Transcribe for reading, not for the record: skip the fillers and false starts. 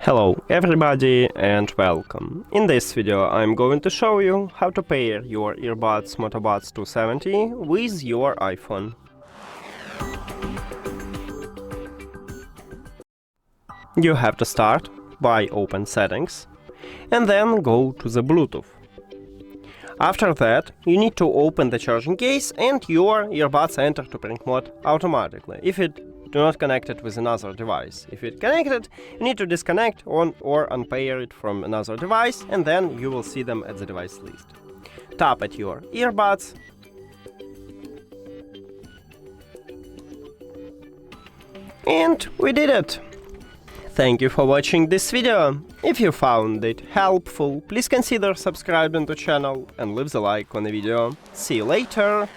Hello everybody and welcome. In this video I'm going to show you how to pair your earbuds Moto Buds 270 with your iPhone. You have to start by open settings and then go to the Bluetooth. After that you need to open the charging case and your earbuds enter to print mode automatically. If it do not connect it with another device. If it connected, you need to disconnect or unpair it from another device, and then you will see them at the device list. Tap at your earbuds and we did it! Thank you for watching this video. If you found it helpful, please consider subscribing to the channel and leave the like on the video. See you later!